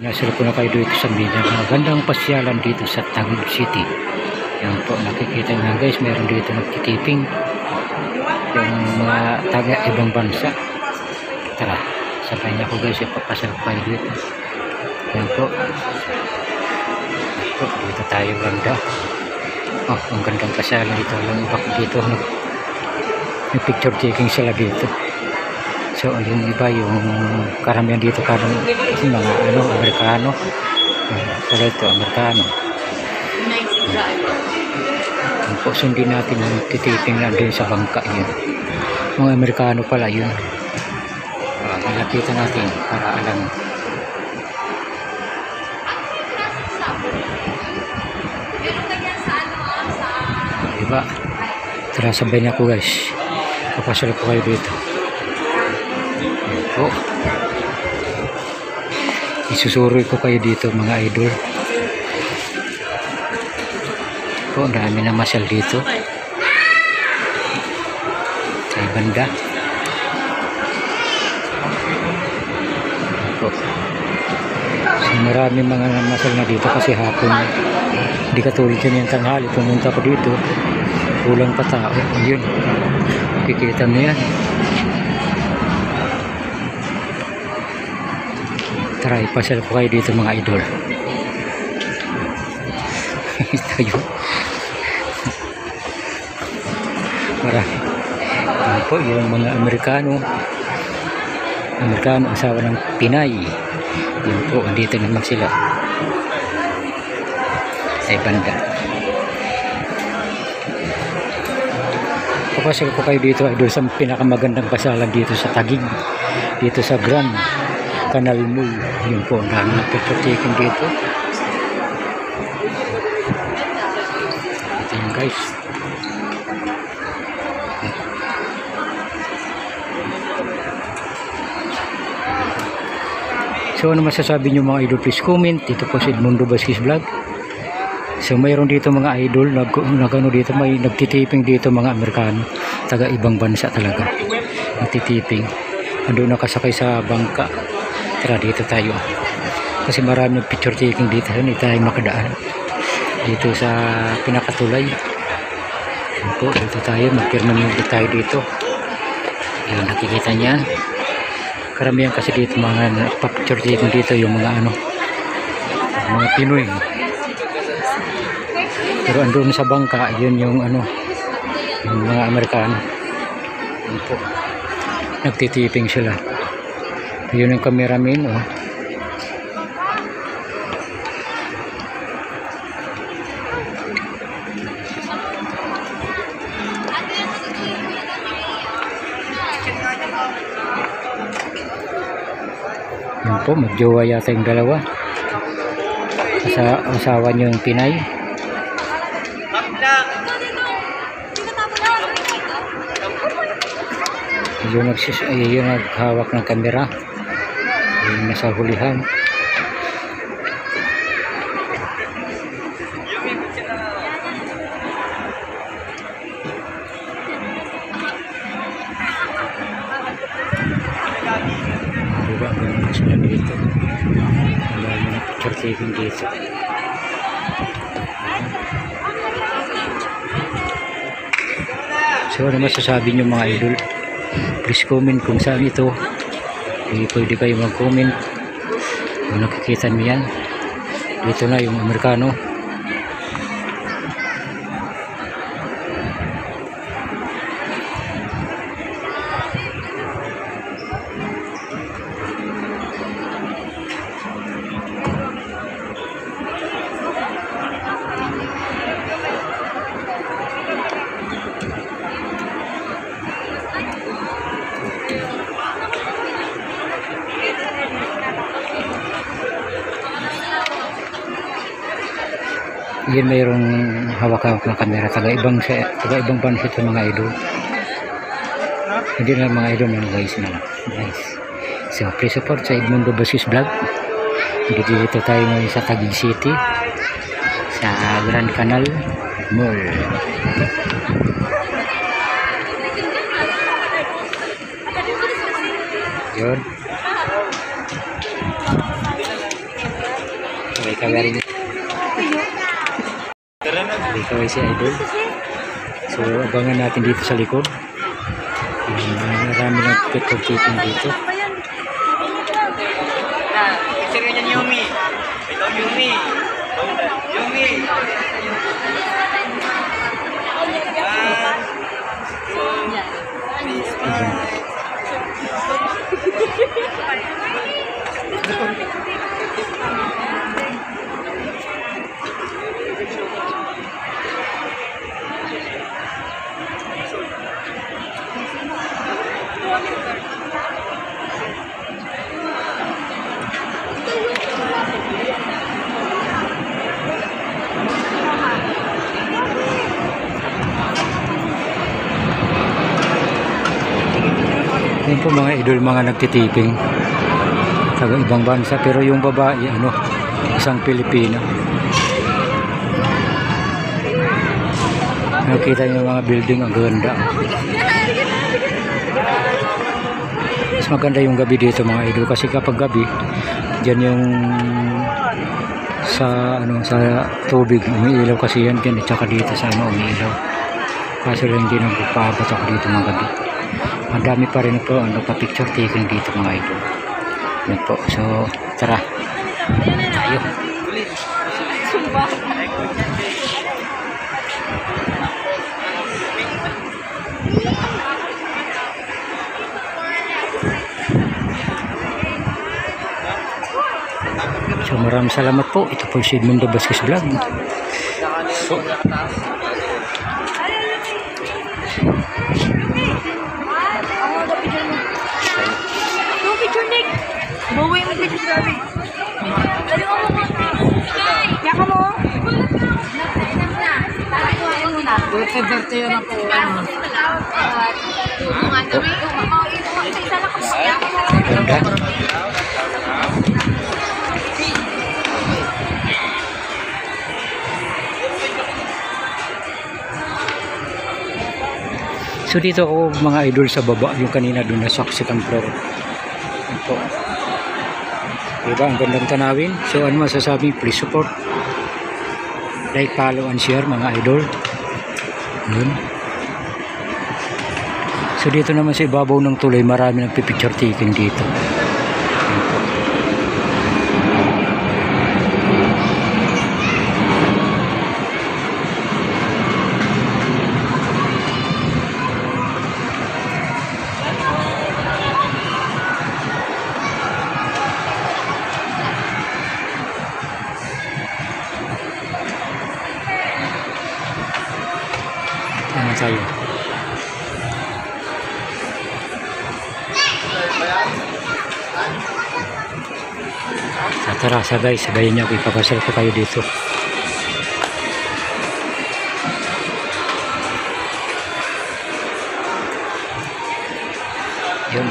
Nasira ko na kayo dito sa magandang pasyalan dito sa Taguig City. Yan po, nakikita nyo guys, meron dito nagtitiping yung mga taga ibang bansa. Tara, sabay niya ko guys, ipapasal ko kayo dito. Yan po. Dito tayo ganda. Oh, ang gandang pasyalan dito. Alam mo dito, may picture taking sila dito. So, yung iba, yung karamihan dito, mga Amerikano. Sila ito, Amerikano. Po, sundin natin yung titiping lang din sa bangka yun. Mga Amerikano pala yun. Nalapitan natin para alam. Diba? Tara, sabay niya ko guys. Papasal ko kayo dito. Po. Isusuroy ko kayo dito mga idol. Po, dami na masal dito ay banda po. So, marami mga masal na dito kasi hapon, hindi katulad yun yung tanghali. Pumunta ko dito, kulang pa tao. Ayun, kikita mo yan. Tara, ipasal ko kayo dito mga idol. Tayo marami. Yan po yung mga Amerikano asawa ng Pinay. Yan po, andito naman sila ay banda. Papasal ko kayo dito idol sa pinakamagandang pasalan dito sa Taguig, dito sa Grand Canal Mall. Yun po, ang dami ng picture taking dito. Ito yung guys. So ano masasabi nyo mga idol, please comment. Ito po si Edmundo Vasquez Vlog. So mayroon dito mga idol nagano dito, may nagtitiping dito mga Amerikano, taga ibang bansa talaga nagtitiping. Ando nakasakay sa bangka. Tara, dito tayo kasi marami ng picture taking dito. Hindi tayo makadaan dito sa pinakatulay. Po, dito tayo magpirma tayo dito. Yan, nakikita niyan. Karamihan kasi dito mga picture taking dito yung mga mga Pinoy. Pero andun sa bangka, yun yung yung mga Amerikano. Yun po, nagtitiping sila. Yun yung cameraman, oh. Yun po, magjowa yata yung dalawa. Asawa nyo yung Pinay. Yung naghawak ng kamera, yung nasa hulihan. Diba, ganun sila dito. Wala na picture taking dito. So ano masasabi nyo mga idol, please comment kung saan ito. Pwede kayo mag-comment kung nakikita nyo yan. Dito na yung Amerikano. Yan, mayroong hawak-hawak na kamera, taga ibang bansa ito mga idol. Hindi na mga idol mga guys na guys. So please support sa Edmundo Vasquez Vlog. Dito tayo ngayon sa Taguig City sa Grand Canal Mall. Yun. Sabay kami rin. Dito ay si Idol. So abangan natin dito sa likod. Marami ng picture-taking dito. Sir yan Yumi. Ito Yumi. Yumi. Yan po mga idol, mga nagtitiping sa ibang bansa, pero yung babae isang Pilipina. Nakita niyo mga building, ang ganda. Mas maganda yung gabi dito mga idol, kasi kapag gabi diyan yung sa tubig umiilaw, kasi yan dyan, at saka dito sa umiilaw. Kaso lang hindi nagpapaabot ako dito mga gabi. Ang dami pa rin po pa-picture taking dito mga idol. Yan po. So tara tayo. So maraming salamat po. Ito po si Edmundo Vasquez Vlog. So bawa yung picture grabe. Dali mo mo. Yaka mo. Derte yun ako. ganda. So dito ako mga idol sa baba, yung kanina doon na second floor. Ito. Diba, ang gandang tanawin. So ano masasabi, please support, like, follow and share mga idol. Yun. So dito naman sa ibabaw ng tulay, marami nagpipicture taking dito. Naman tayo. Tara, sabayin niyo ako, ipapasal ko kayo dito. Yun,